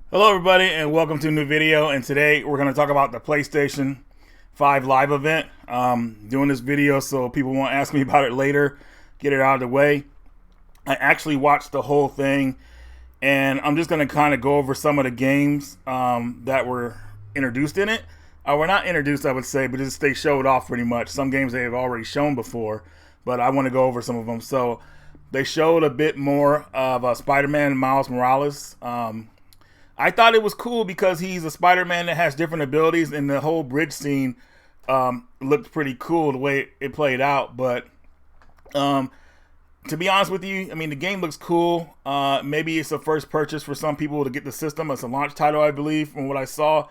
Hello everybody and welcome to a new video, and today we're going to talk about the PlayStation 5 live event. Doing this video so people won't ask me about it later, get it out of the way. I actually watched the whole thing, and I'm just going to kind of go over some of the games that were introduced in it. Were not introduced, I would say, but just they showed off pretty much. Some games they have already shown before, but I want to go over some of them. So they showed a bit more of Spider-Man Miles Morales. I thought it was cool because he's a Spider-Man that has different abilities, and the whole bridge scene looked pretty cool the way it played out. But to be honest with you, I mean, the game looks cool. Maybe it's a first purchase for some people to get the system. It's a launch title, I believe, from what I saw.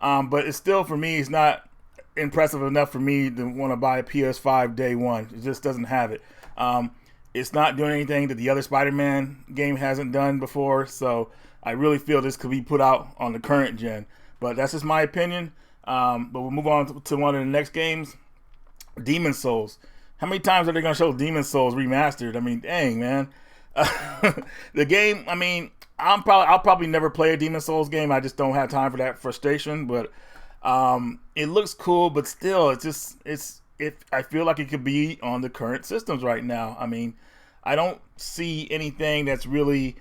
But it's still, for me, it's not impressive enough for me to want to buy a PS5 day one. It just doesn't have it. It's not doing anything that the other Spider-Man game hasn't done before, so I really feel this could be put out on the current gen. But that's just my opinion. But we'll move on to one of the next games, Demon Souls. How many times are they going to show Demon Souls remastered? I mean, dang, man. The game, I mean, I'll probably never play a Demon Souls game. I just don't have time for that frustration. But it looks cool, but still, I feel like it could be on the current systems right now. I mean, I don't see anything that's really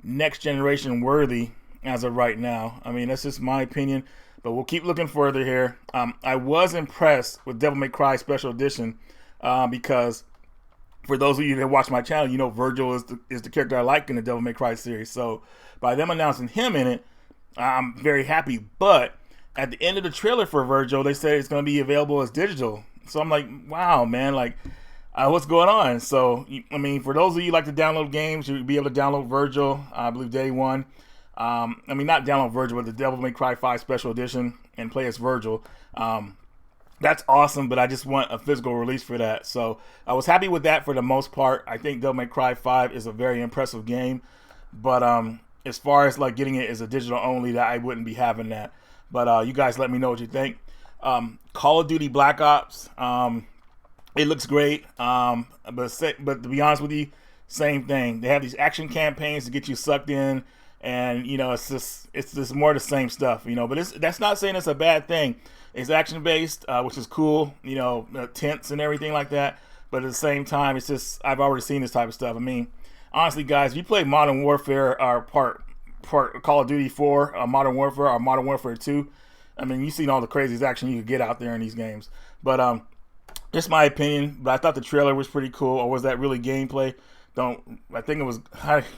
next generation worthy as of right now. I mean, that's just my opinion, but we'll keep looking further here. I was impressed with Devil May Cry Special Edition because for those of you that watch my channel, you know Virgil is the character I like in the Devil May Cry series. So by them announcing him in it, I'm very happy. But at the end of the trailer for Virgil, they said it's going to be available as digital. So I'm like, wow, man, like, what's going on? So, I mean, for those of you who like to download games, you'll be able to download Virgil, I believe, day one. I mean, not download Virgil, but the Devil May Cry 5 Special Edition and play as Virgil. That's awesome, but I just want a physical release for that. So I was happy with that for the most part. I think Devil May Cry 5 is a very impressive game. But as far as like getting it as a digital only, that I wouldn't be having that. But you guys let me know what you think. Call of Duty Black Ops, it looks great, but to be honest with you, same thing. They have these action campaigns to get you sucked in, and you know it's just more the same stuff, you know. But that's not saying it's a bad thing. It's action based, which is cool, you know, tents and everything like that. But at the same time, it's just I've already seen this type of stuff. I mean, honestly, guys, if you play Modern Warfare or part Call of Duty 4, Modern Warfare or Modern Warfare 2. I mean, you've seen all the craziest action you could get out there in these games. But just my opinion. But I thought the trailer was pretty cool. Or was that really gameplay? I think it was.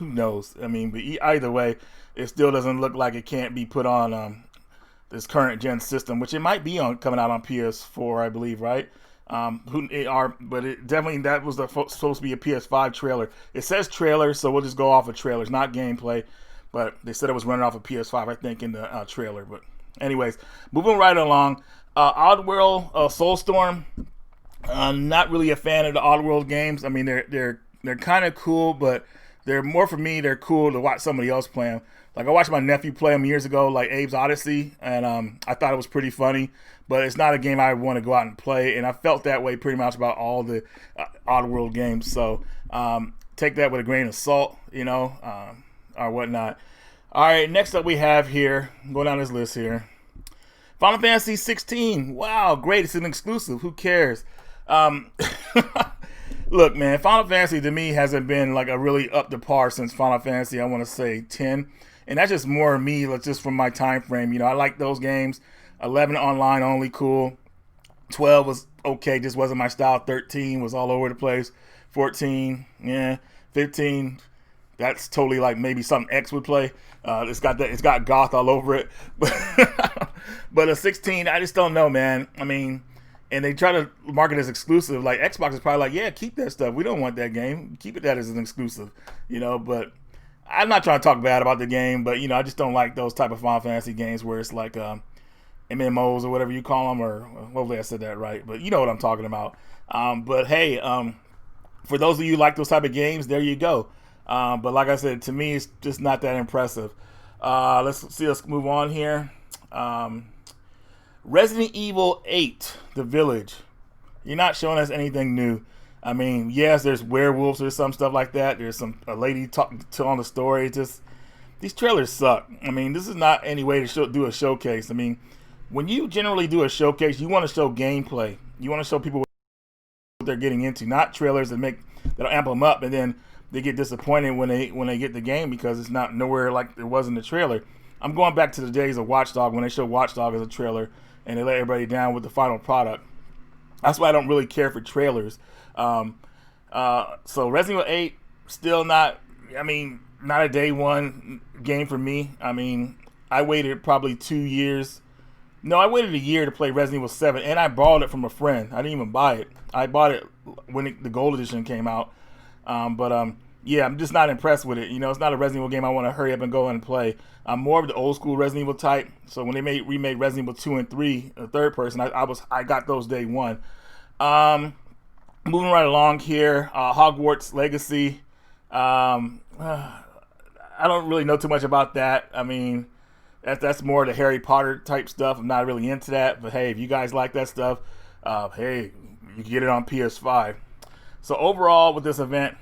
Who knows? I mean, but either way, it still doesn't look like it can't be put on this current gen system, which it might be on coming out on PS4, I believe, right? But it definitely that was supposed to be a PS5 trailer. It says trailer, so we'll just go off of trailers, not gameplay. But they said it was running off of PS5, I think, in the trailer. But anyways, moving right along, Oddworld, Soulstorm. I'm not really a fan of the Oddworld games. I mean, they're kind of cool, but they're more for me. They're cool to watch somebody else play them. Like I watched my nephew play them years ago, like Abe's Odyssey, and I thought it was pretty funny. But it's not a game I want to go out and play, and I felt that way pretty much about all the Oddworld games. So take that with a grain of salt, you know, or whatnot. All right, next up we have here, go down this list here, Final Fantasy 16. Wow, great! It's an exclusive. Who cares? Look, man, Final Fantasy to me hasn't been like a really up to par since Final Fantasy, I want to say 10, and that's just more me, just from my time frame. You know, I like those games. 11 online only, cool. 12 was okay, just wasn't my style. 13 was all over the place. 14, yeah. 15, that's totally like maybe something X would play. It's got goth all over it. But a 16, I just don't know, man. I mean, and they try to market it as exclusive. Like Xbox is probably like, yeah, keep that stuff. We don't want that game. Keep that as an exclusive, you know. But I'm not trying to talk bad about the game, but you know, I just don't like those type of Final Fantasy games where it's like MMOs or whatever you call them, or hopefully I said that right. But you know what I'm talking about. But hey, for those of you who like those type of games, there you go. But like I said, to me, it's just not that impressive. Let's move on here. Resident Evil 8, The Village. You're not showing us anything new. I mean, yes, there's werewolves or some stuff like that. There's a lady telling the story. these trailers suck. I mean, this is not any way to do a showcase. I mean, when you generally do a showcase, you want to show gameplay. You want to show people what they're getting into, not trailers that'll amp them up, and then they get disappointed when they get the game because it's not nowhere like it was in the trailer. I'm going back to the days of Watch Dogs when they showed Watch Dogs as a trailer and they let everybody down with the final product. That's why I don't really care for trailers. So Resident Evil 8 still not. I mean, not a day one game for me. I mean, I waited probably 2 years. No, I waited a year to play Resident Evil 7, and I borrowed it from a friend. I didn't even buy it. I bought it when the gold edition came out. Yeah, I'm just not impressed with it. You know, it's not a Resident Evil game I want to hurry up and go and play. I'm more of the old school Resident Evil type. So when they remade Resident Evil 2 and 3, the third person, I got those day one. Moving right along here, Hogwarts Legacy. I don't really know too much about that. I mean, that's more the Harry Potter type stuff. I'm not really into that. But hey, if you guys like that stuff, hey, you can get it on PS5. So overall with this event,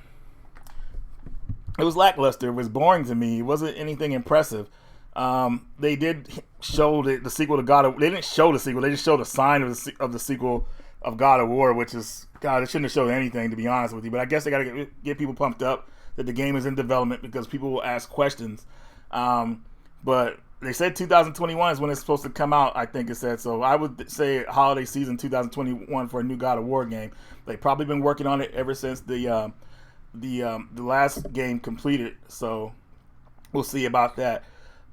it was lackluster. It was boring to me. It wasn't anything impressive. They did show the sequel to God of War. They didn't show the sequel. They just showed a sign of the sequel of God of War, which is, God, it shouldn't have showed anything, to be honest with you. But I guess they got to get people pumped up that the game is in development because people will ask questions. But they said 2021 is when it's supposed to come out, I think it said. So I would say holiday season 2021 for a new God of War game. They've probably been working on it ever since the last game completed. So we'll see about that.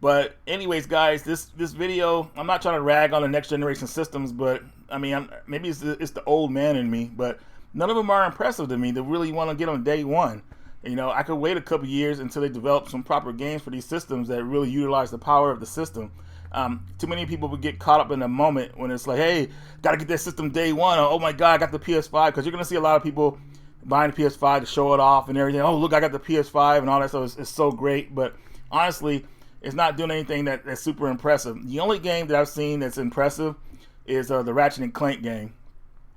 But anyways, guys, this video, I'm not trying to rag on the next generation systems, but I mean, maybe it's the old man in me, but none of them are impressive to me to really want to get on day one. You know, I could wait a couple years until they develop some proper games for these systems that really utilize the power of the system. Too many people would get caught up in the moment when it's like, hey, got to get that system day one. Or, oh my God, I got the PS5. Because you're going to see a lot of people buying the PS5 to show it off and everything. Oh, look, I got the PS5 and all that stuff. It's so great. But honestly, it's not doing anything that's super impressive. The only game that I've seen that's impressive is the Ratchet and Clank game.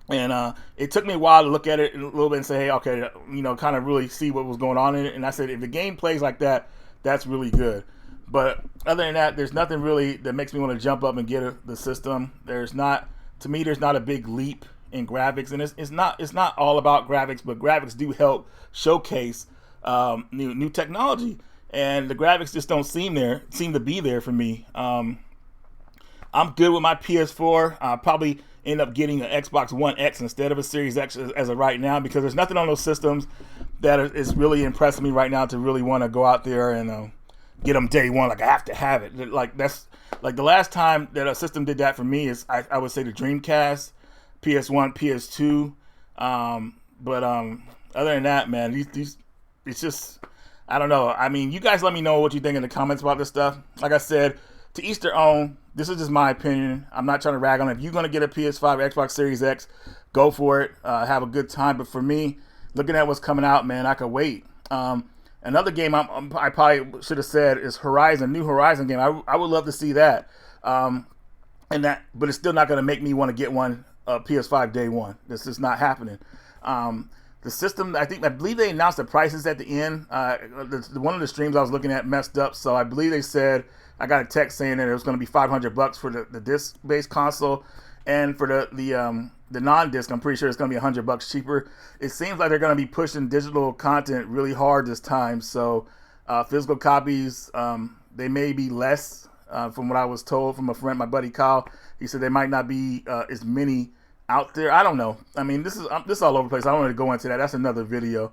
And it took me a while to look at it a little bit and say, hey, okay, you know, kind of really see what was going on in it. And I said, if the game plays like that, that's really good. But other than that, there's nothing really that makes me want to jump up and get the system. There's not a big leap in graphics, and it's not all about graphics, but graphics do help showcase new technology, and the graphics just don't seem to be there for me. I'm good with my PS4. I'll probably end up getting an Xbox One X instead of a Series X as of right now, because there's nothing on those systems that is really impressing me right now to really want to go out there and get them day one. Like, I have to have it. Like, that's like the last time that a system did that for me is I would say the Dreamcast, PS1, PS2. But other than that, man, these it's just, I don't know. I mean, you guys let me know what you think in the comments about this stuff. Like I said, to each their own. This is just my opinion. I'm not trying to rag on it. If you're going to get a PS5, Xbox Series X, go for it. Have a good time. But for me, looking at what's coming out, man, I could wait. Another game I probably should have said is Horizon, new Horizon game. I would love to see that. But it's still not going to make me want to get one PS5 day one. This is not happening. The system, I believe they announced the prices at the end. One of the streams I was looking at messed up, so I believe they said, I got a text saying that it was going to be $500 for the disc-based console, and for the non-disc, I'm pretty sure it's going to be $100 cheaper. It seems like they're going to be pushing digital content really hard this time. So physical copies, they may be less, from what I was told from a friend, my buddy Kyle. He said there might not be as many out there. I don't know. I mean, this is all over the place. I don't want to go into that. That's another video.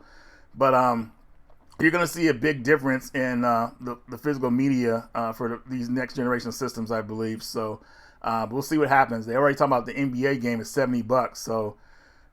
But you're going to see a big difference in the physical media for these next generation systems, I believe. So we'll see what happens. They already talking about the NBA game is $70, so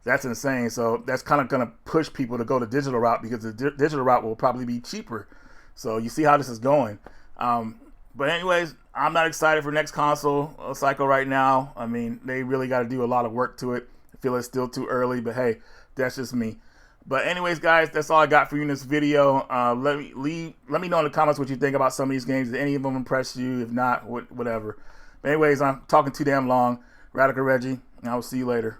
that's insane. So that's kind of going to push people to go the digital route, because the digital route will probably be cheaper. So you see how this is going. But anyways, I'm not excited for next console cycle right now. I mean, they really got to do a lot of work to it. I feel it's still too early, but hey, that's just me. But anyways, guys, that's all I got for you in this video. Let me know in the comments what you think about some of these games. Did any of them impress you? If not, whatever. But anyways, I'm talking too damn long. Radical Reggie, and I will see you later.